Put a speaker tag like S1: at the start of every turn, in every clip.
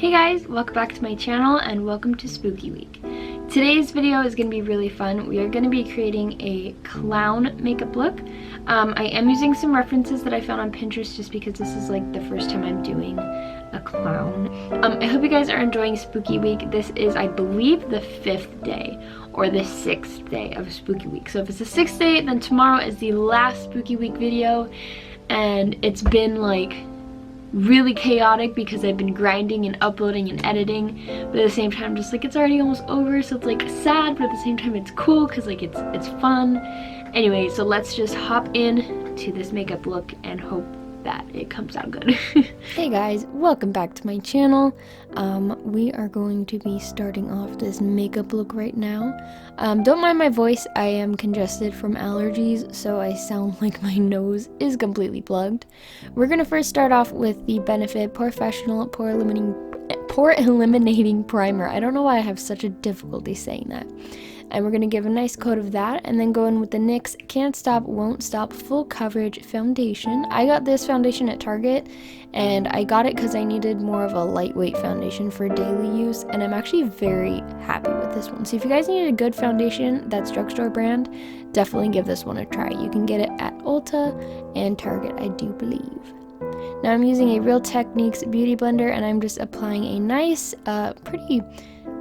S1: Hey guys, welcome back to my channel and welcome to Spooky Week. Today's video is going to be really fun. We are going to be creating a clown makeup look. I am using some references that I found on Pinterest just because this is like the first time I'm doing a clown. I hope you guys are enjoying Spooky Week. This is, I believe, the 5th day or the 6th day of Spooky Week. So if it's the 6th day, then tomorrow is the last Spooky Week video, and it's been like really chaotic because I've been grinding and uploading and editing, but at the same time just like it's already almost over, so it's like sad, but at the same time it's cool because like it's fun. Anyway, so let's just hop in to this makeup look and hope that it comes out good. Hey guys, welcome back to my channel. We are going to be starting off this makeup look right now. Don't mind my voice, I am congested from allergies, so I sound like my nose is completely plugged. We're gonna first start off with the Benefit Professional Pore Eliminating Primer. I don't know why I have such a difficulty saying that. And we're going to give a nice coat of that, and then go in with the NYX Can't Stop Won't Stop Full Coverage Foundation. I got this foundation at Target, and I got it because I needed more of a lightweight foundation for daily use, and I'm actually very happy with this one. So if you guys need a good foundation that's drugstore brand, definitely give this one a try. You can get it at Ulta and Target, I do believe. Now I'm using a Real Techniques beauty blender, and I'm just applying a nice, pretty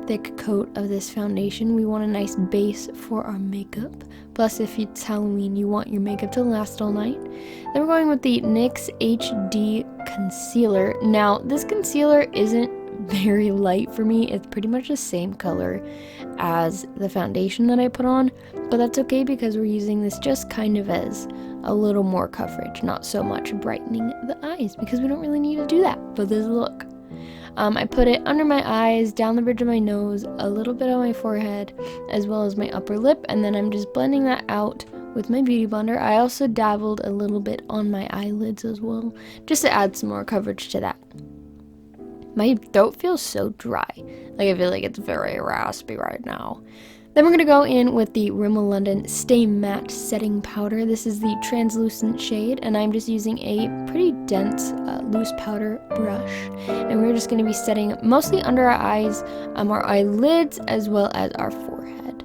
S1: thick coat of this foundation. We want a nice base for our makeup. Plus, if it's Halloween, you want your makeup to last all night. Then we're going with the NYX HD Concealer. Now, this concealer isn't very light for me. It's pretty much the same color as the foundation that I put on, but that's okay because we're using this just kind of as a little more coverage, not so much brightening the eyes, because we don't really need to do that for this look. I put it under my eyes, down the bridge of my nose, a little bit on my forehead, as well as my upper lip, and then I'm just blending that out with my beauty blender. I also dabbled a little bit on my eyelids as well, just to add some more coverage to that. My throat feels so dry, like I feel like it's very raspy right now. Then we're going to go in with the Rimmel London Stay Matte Setting Powder. This is the translucent shade, and I'm just using a pretty dense loose powder brush. And we're just going to be setting mostly under our eyes, our eyelids, as well as our forehead.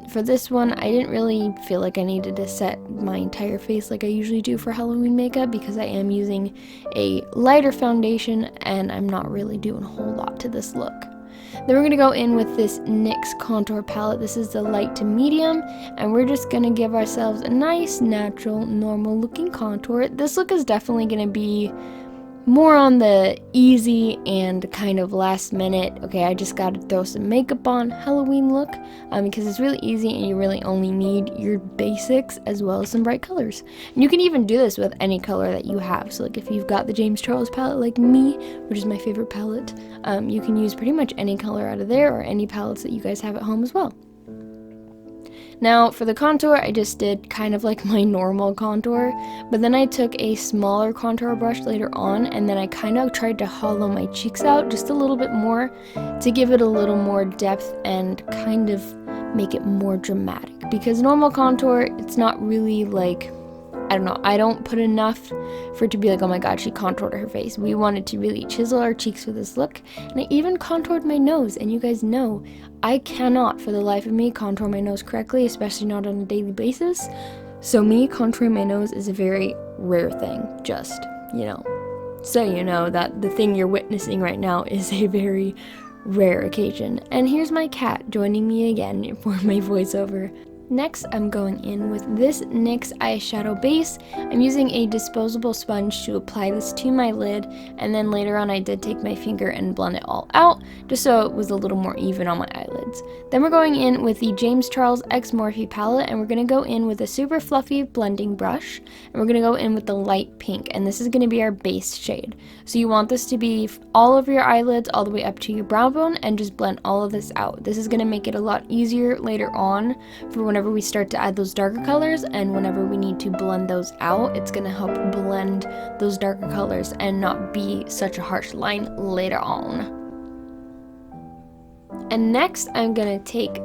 S1: For this one, I didn't really feel like I needed to set my entire face like I usually do for Halloween makeup, because I am using a lighter foundation, and I'm not really doing a whole lot to this look. Then we're going to go in with this NYX contour palette. This is the light to medium, and we're just going to give ourselves a nice, natural, normal looking contour. This look is definitely going to be more on the easy and kind of last minute, okay, I just got to throw some makeup on Halloween look, because it's really easy and you really only need your basics as well as some bright colors. And you can even do this with any color that you have. So like if you've got the James Charles palette like me, which is my favorite palette, you can use pretty much any color out of there, or any palettes that you guys have at home as well. Now for the contour, I just did kind of like my normal contour, but then I took a smaller contour brush later on, and then I kind of tried to hollow my cheeks out just a little bit more to give it a little more depth and kind of make it more dramatic, because normal contour, it's not really like, I don't know, I don't put enough for it to be like, oh my god, she contoured her face. We wanted to really chisel our cheeks for this look, and I even contoured my nose, and you guys know I cannot for the life of me contour my nose correctly, especially not on a daily basis. So me contouring my nose is a very rare thing, just, you know, so you know that the thing you're witnessing right now is a very rare occasion. And here's my cat joining me again for my voiceover. Next, I'm going in with this NYX eyeshadow base. I'm using a disposable sponge to apply this to my lid, and then later on I did take my finger and blend it all out, just so it was a little more even on my eyelids. Then we're going in with the James Charles X Morphe palette, and we're going to go in with a super fluffy blending brush, and we're going to go in with the light pink, and this is going to be our base shade. So you want this to be all over your eyelids, all the way up to your brow bone, and just blend all of this out. This is going to make it a lot easier later on for whenever we start to add those darker colors, and whenever we need to blend those out, it's going to help blend those darker colors and not be such a harsh line later on. And next I'm going to take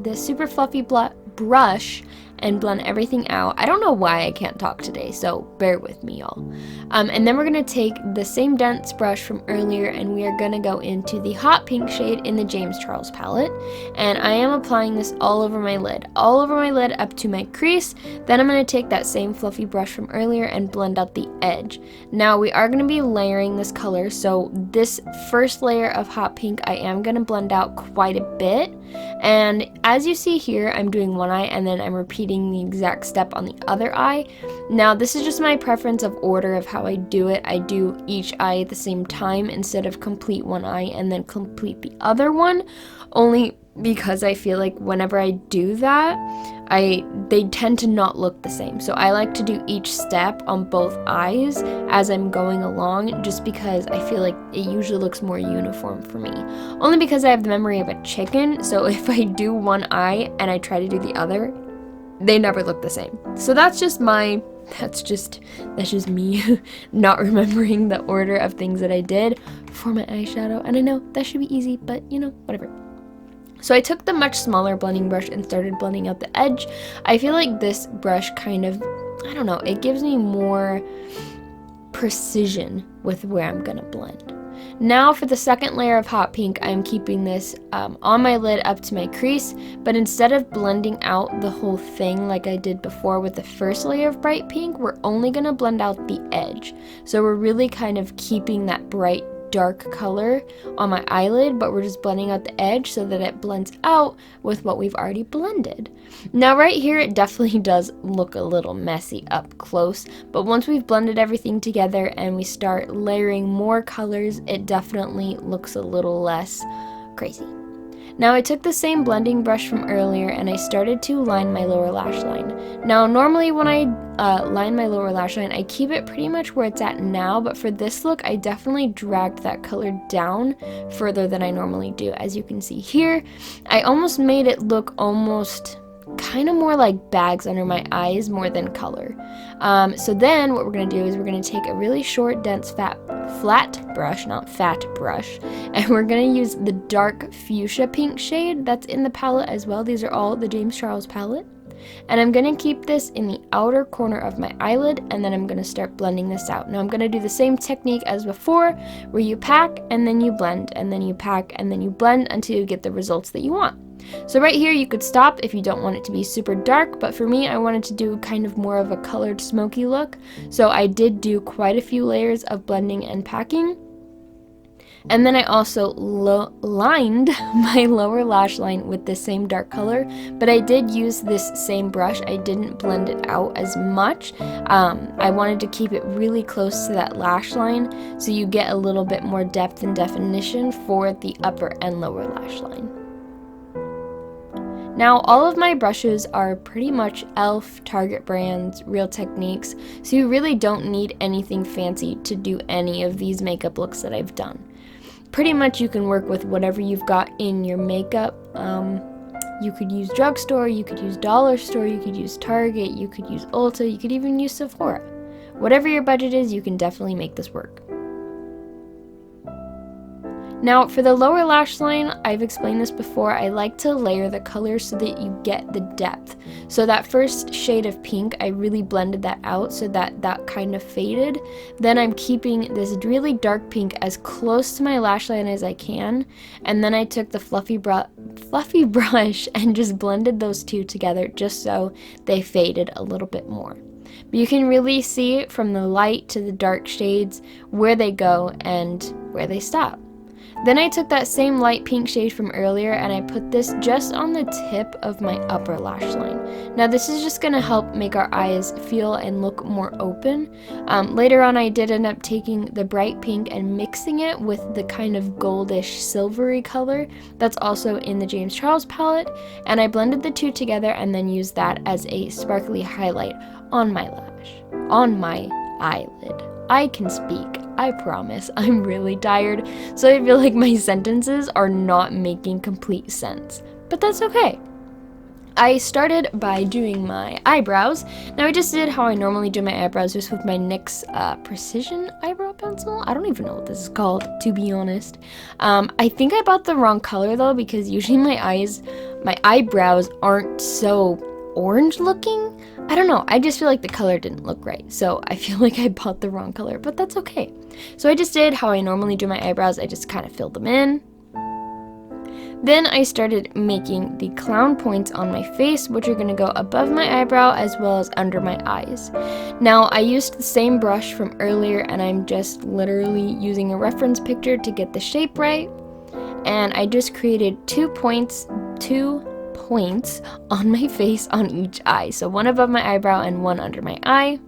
S1: this super fluffy brush and blend everything out. I don't know why I can't talk today, so bear with me, y'all. And then we're going to take the same dense brush from earlier, and we are going to go into the hot pink shade in the James Charles palette. And I am applying this all over my lid up to my crease. Then I'm going to take that same fluffy brush from earlier and blend out the edge. Now we are going to be layering this color, so this first layer of hot pink I am going to blend out quite a bit. And as you see here, I'm doing one eye and then I'm repeating the exact step on the other eye. Now this is just my preference of order of how I do it. I do each eye at the same time instead of complete one eye and then complete the other one, only because I feel like whenever I do that, they tend to not look the same. So I like to do each step on both eyes as I'm going along, just because I feel like it usually looks more uniform for me. Only because I have the memory of a chicken, so if I do one eye and I try to do the other, they never look the same. So that's just me not remembering the order of things that I did for my eyeshadow. And I know that should be easy, but whatever. So I took the much smaller blending brush and started blending out the edge. I feel like this brush kind of, I don't know, it gives me more precision with where I'm gonna blend. Now for the second layer of hot pink, I'm keeping this on my lid up to my crease, but instead of blending out the whole thing like I did before with the first layer of bright pink, we're only gonna blend out the edge. So we're really kind of keeping that bright dark color on my eyelid, but we're just blending out the edge so that it blends out with what we've already blended. Now right here, it definitely does look a little messy up close, but once we've blended everything together and we start layering more colors, it definitely looks a little less crazy. Now I took the same blending brush from earlier and I started to line my lower lash line. Now normally when I line my lower lash line, I keep it pretty much where it's at now, but for this look I definitely dragged that color down further than I normally do. As you can see here, I almost made it look almost kind of more like bags under my eyes more than color. So then what we're going to do is we're going to take a really short, dense, flat brush, not fat brush, and we're going to use the dark fuchsia pink shade that's in the palette as well. These are all the James Charles palette. And I'm going to keep this in the outer corner of my eyelid, and then I'm going to start blending this out. Now I'm going to do the same technique as before, where you pack and then you blend, and then you pack and then you blend until you get the results that you want. So right here you could stop if you don't want it to be super dark, but for me I wanted to do kind of more of a colored smoky look, so I did do quite a few layers of blending and packing. And then I also lined my lower lash line with the same dark color, but I did use this same brush. I didn't blend it out as much. I wanted to keep it really close to that lash line so you get a little bit more depth and definition for the upper and lower lash line. Now all of my brushes are pretty much e.l.f., Target brands, Real Techniques, so you really don't need anything fancy to do any of these makeup looks that I've done. Pretty much you can work with whatever you've got in your makeup. You could use drugstore, you could use dollar store, you could use Target, you could use Ulta, you could even use Sephora. Whatever your budget is, you can definitely make this work. Now for the lower lash line, I've explained this before, I like to layer the color so that you get the depth. So that first shade of pink, I really blended that out so that that kind of faded. Then I'm keeping this really dark pink as close to my lash line as I can. And then I took the fluffy brush and just blended those two together just so they faded a little bit more. But you can really see from the light to the dark shades where they go and where they stop. Then I took that same light pink shade from earlier and I put this just on the tip of my upper lash line. Now this is just going to help make our eyes feel and look more open. Later on I did end up taking the bright pink and mixing it with the kind of goldish silvery color that's also in the James Charles palette, and I blended the two together and then used that as a sparkly highlight on my eyelid. I can speak. I promise. I'm really tired, so I feel like my sentences are not making complete sense. But that's okay. I started by doing my eyebrows. Now I just did how I normally do my eyebrows, just with my NYX Precision eyebrow pencil. I don't even know what this is called, to be honest. I think I bought the wrong color though, because usually my eyebrows aren't so orange looking. I don't know, I just feel like the color didn't look right, so I feel like I bought the wrong color, but that's okay. So I just did how I normally do my eyebrows. I just kind of filled them in. Then I started making the clown points on my face, which are going to go above my eyebrow as well as under my eyes. Now, I used the same brush from earlier, and I'm just literally using a reference picture to get the shape right. And I just created 2 points on my face on each eye. So one above my eyebrow and one under my eye.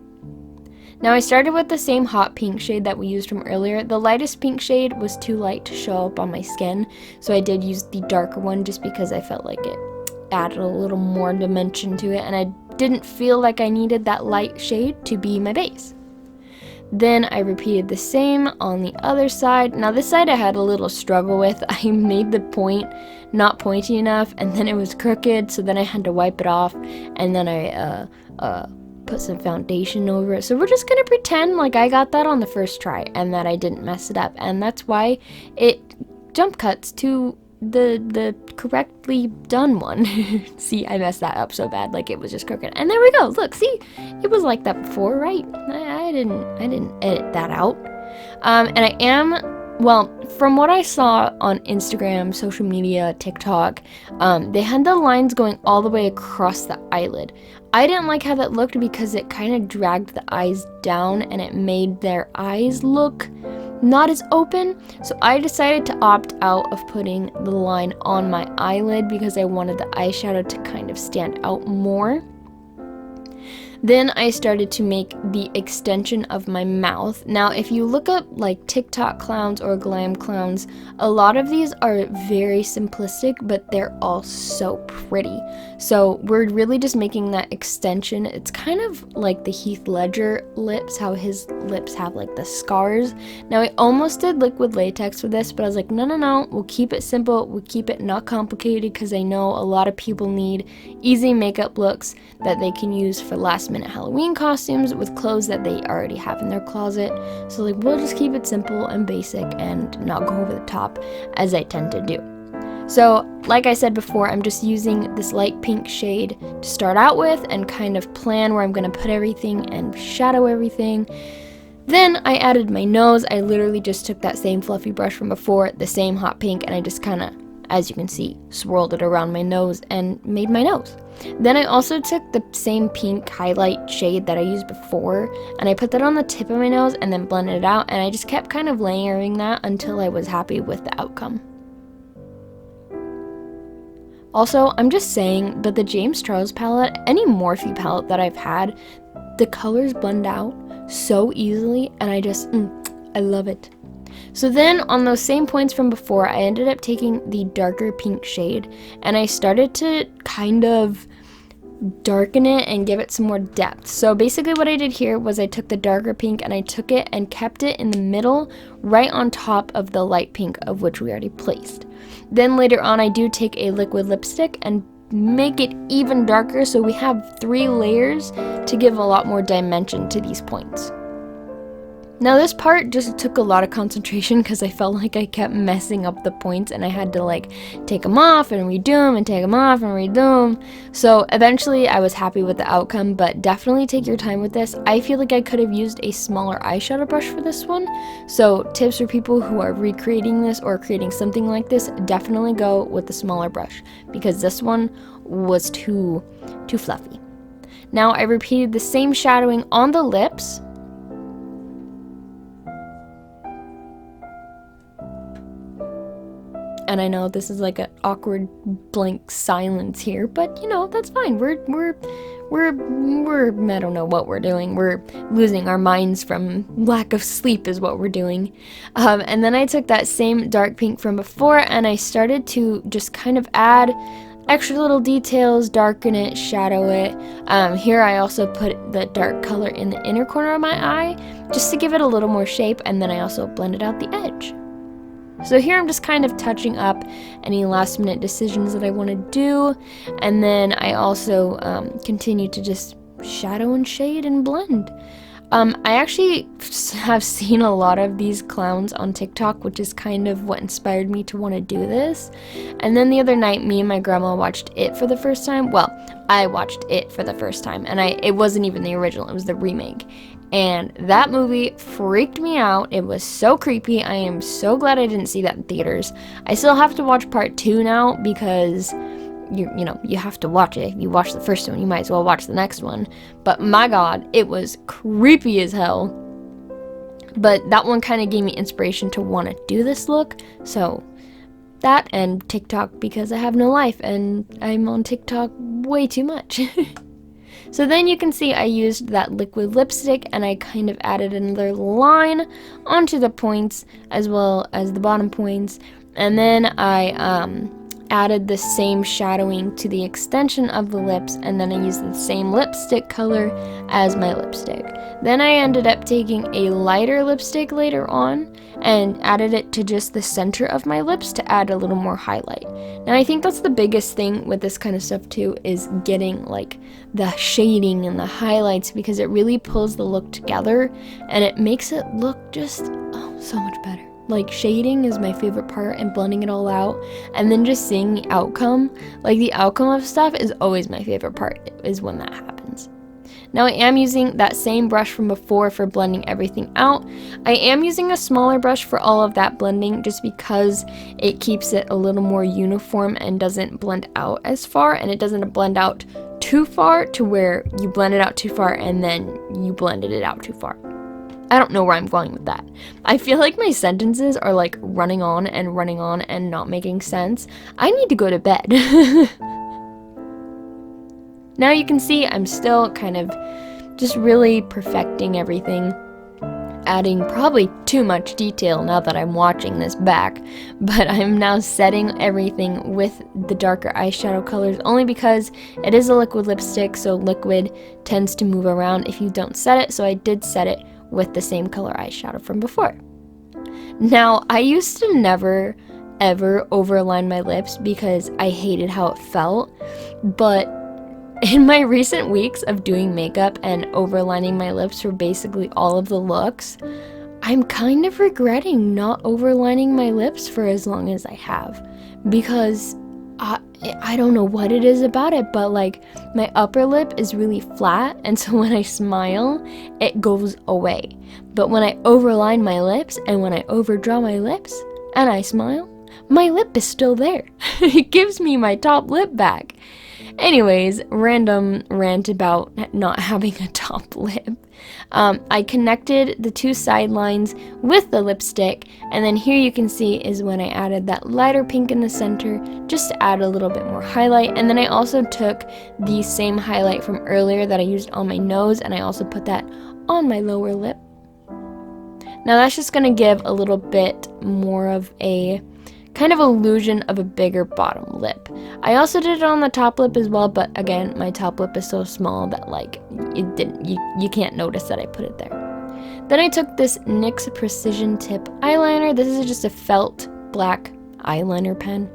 S1: Now I started with the same hot pink shade that we used from earlier. The lightest pink shade was too light to show up on my skin, so I did use the darker one just because I felt like it added a little more dimension to it, and I didn't feel like I needed that light shade to be my base. Then I repeated the same on the other side. Now this side I had a little struggle with. I made the point not pointy enough, and then it was crooked, so then I had to wipe it off, and then I put some foundation over it. So we're just gonna pretend like I got that on the first try and that I didn't mess it up, and that's why it jump cuts to the correctly done one. See, I messed that up so bad, like it was just crooked. And there we go. Look, see, it was like that before, right? I didn't edit that out. And I am, well, from what I saw on Instagram, social media, TikTok, they had the lines going all the way across the eyelid. I didn't like how that looked because it kind of dragged the eyes down and it made their eyes look not as open. So I decided to opt out of putting the line on my eyelid because I wanted the eyeshadow to kind of stand out more. Then I started to make the extension of my mouth. Now, if you look up like TikTok clowns or glam clowns, a lot of these are very simplistic, but they're all so pretty. So we're really just making that extension. It's kind of like the Heath Ledger lips, how his lips have like the scars. Now, I almost did liquid latex for this, but I was like, no, we'll keep it simple. We'll keep it not complicated because I know a lot of people need easy makeup looks that they can use for last minute Halloween costumes with clothes that they already have in their closet. So like, we'll just keep it simple and basic and not go over the top as I tend to do. So like I said before, I'm just using this light pink shade to start out with and kind of plan where I'm going to put everything and shadow everything. Then I added my nose. I literally just took that same fluffy brush from before, the same hot pink, and I just kind of, as you can see, swirled it around my nose and made my nose. Then I also took the same pink highlight shade that I used before, and I put that on the tip of my nose and then blended it out, and I just kept kind of layering that until I was happy with the outcome. Also, I'm just saying, but the James Charles palette, any Morphe palette that I've had, the colors blend out so easily, and I love it. So then on those same points from before, I ended up taking the darker pink shade and I started to kind of darken it and give it some more depth. So basically what I did here was I took the darker pink and I took it and kept it in the middle right on top of the light pink of which we already placed. Then later on I do take a liquid lipstick and make it even darker so we have 3 layers to give a lot more dimension to these points. Now this part just took a lot of concentration because I felt like I kept messing up the points and I had to like take them off and redo them and take them off and redo them. So eventually I was happy with the outcome, but definitely take your time with this. I feel like I could have used a smaller eyeshadow brush for this one. So tips for people who are recreating this or creating something like this, definitely go with the smaller brush because this one was too fluffy. Now I repeated the same shadowing on the lips. And I know this is like an awkward blank silence here, but you know, that's fine. We're I don't know what we're doing. We're losing our minds from lack of sleep is what we're doing. And then I took that same dark pink from before and I started to just kind of add extra little details, darken it, shadow it. Here I also put the dark color in the inner corner of my eye just to give it a little more shape, and then I also blended out the edge. So here I'm just kind of touching up any last minute decisions that I want to do, and then I also continue to just shadow and shade and blend. I actually have seen a lot of these clowns on TikTok, which is kind of what inspired me to want to do this. And then the other night, me and my grandma watched It for the first time. Well, I watched It for the first time, and it wasn't even the original, it was the remake. And that movie freaked me out. It was so creepy. I am so glad I didn't see that in theaters. I still have to watch part 2 now because you have to watch it. If you watch the first one, you might as well watch the next one. But my god, it was creepy as hell. But that one kind of gave me inspiration to want to do this look. So that and TikTok, because I have no life and I'm on TikTok way too much. So then you can see I used that liquid lipstick and I kind of added another line onto the points as well as the bottom points. And then I added the same shadowing to the extension of the lips, and then I used the same lipstick color as my lipstick. Then I ended up taking a lighter lipstick later on and added it to just the center of my lips to add a little more highlight. Now I think that's the biggest thing with this kind of stuff too, is getting like the shading and the highlights, because it really pulls the look together and it makes it look just so much better. Like, shading is my favorite part, and blending it all out, and then just seeing the outcome. Like, the outcome of stuff is always my favorite part, is when that happens. Now I am using that same brush from before for blending everything out. I am using a smaller brush for all of that blending just because it keeps it a little more uniform and doesn't blend out as far, and it doesn't blend out too far to where you blend it out too far and then you blended it out too far. I don't know where I'm going with that. I feel like my sentences are like running on and not making sense. I need to go to bed. Now you can see I'm still kind of just really perfecting everything, adding probably too much detail now that I'm watching this back, but I'm now setting everything with the darker eyeshadow colors only because it is a liquid lipstick, so liquid tends to move around if you don't set it, so I did set it with the same color eyeshadow from before. Now, I used to never ever overline my lips because I hated how it felt, but in my recent weeks of doing makeup and overlining my lips for basically all of the looks, I'm kind of regretting not overlining my lips for as long as I have, because I don't know what it is about it, but like my upper lip is really flat, and so when I smile, it goes away. But when I overline my lips and when I overdraw my lips and I smile, my lip is still there. It gives me my top lip back. Anyways, random rant about not having a top lip. I connected the two side lines with the lipstick, and then here you can see is when I added that lighter pink in the center just to add a little bit more highlight. And then I also took the same highlight from earlier that I used on my nose, and I also put that on my lower lip. Now that's just going to give a little bit more of a kind of illusion of a bigger bottom lip. I also did it on the top lip as well, but again, my top lip is so small that like you can't notice that I put it there. Then I took this NYX Precision Tip eyeliner. This is just a felt black eyeliner pen,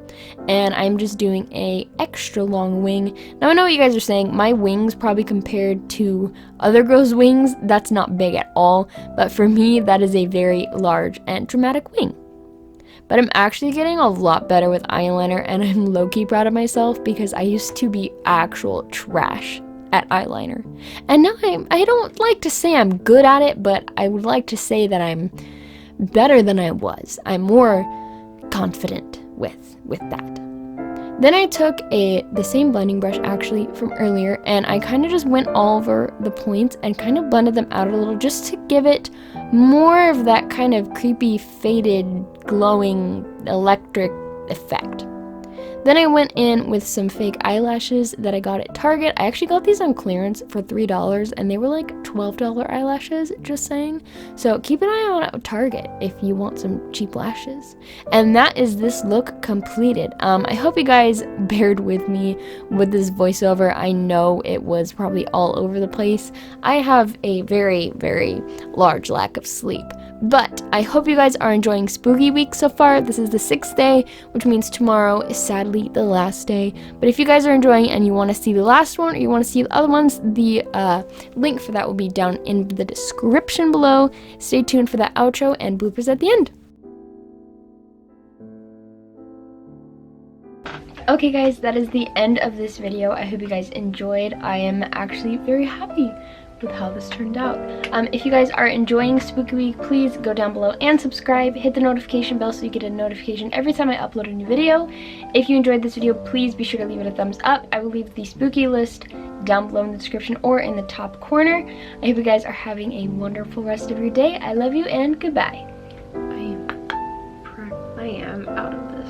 S1: and I'm just doing a extra long wing. Now I know what you guys are saying, my wings probably compared to other girls' wings, that's not big at all, but for me that is a very large and dramatic wing. But I'm actually getting a lot better with eyeliner, and I'm low-key proud of myself because I used to be actual trash at eyeliner. And now I don't like to say I'm good at it, but I would like to say that I'm better than I was. I'm more confident with that. Then I took the same blending brush actually from earlier, and I kind of just went all over the points and kind of blended them out a little just to give it more of that kind of creepy, faded, glowing, electric effect. Then I went in with some fake eyelashes that I got at Target. I actually got these on clearance for $3, and they were like $12 eyelashes, just saying. So keep an eye on at Target if you want some cheap lashes. And that is this look completed. I hope you guys bared with me with this voiceover. I know it was probably all over the place. I have a very, very large lack of sleep. But I hope you guys are enjoying Spooky Week so far. This is the 6th day, which means tomorrow is sadly the last day. But if you guys are enjoying and you want to see the last one or you want to see the other ones, the link for that will be down in the description below. Stay tuned for that outro and bloopers at the end. Okay guys, that is the end of this video. I hope you guys enjoyed. I am actually very happy with how this turned out. If you guys are enjoying Spooky Week, please go down below and subscribe. Hit the notification bell so you get a notification every time I upload a new video. If you enjoyed this video, please be sure to leave it a thumbs up. I will leave the spooky list down below in the description or in the top corner. I hope you guys are having a wonderful rest of your day. I love you and goodbye.
S2: I am out of this.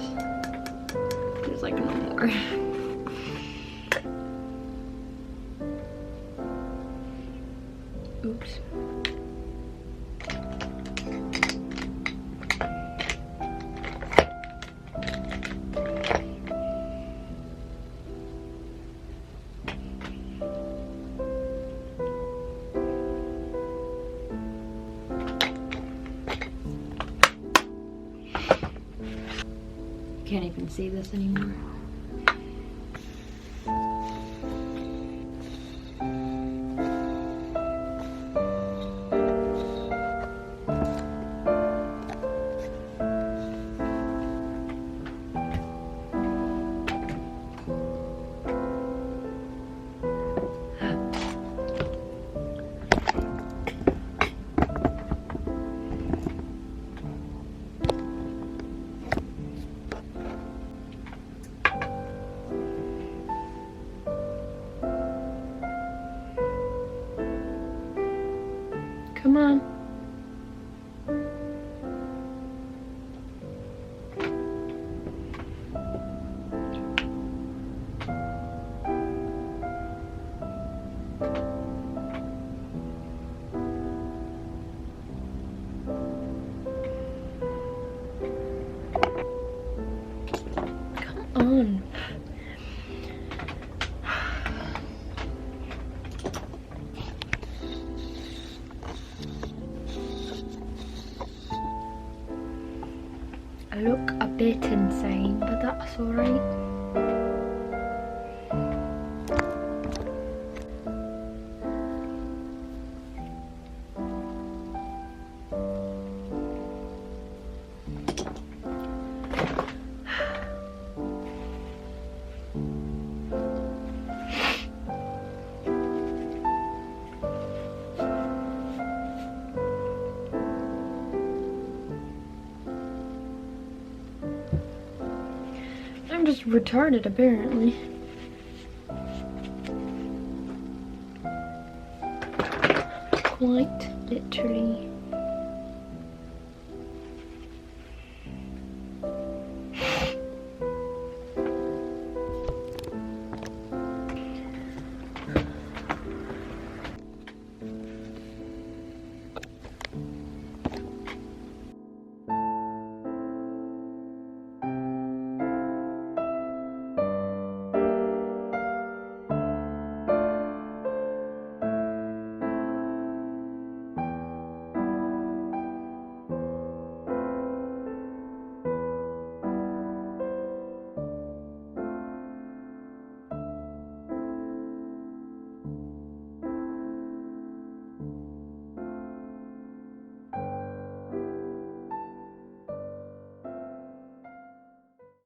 S2: There's like no more. Oops. Can't even see this anymore. Come on. Come on. I look a bit insane, but that's alright. I'm just retarded, apparently. Quite literally.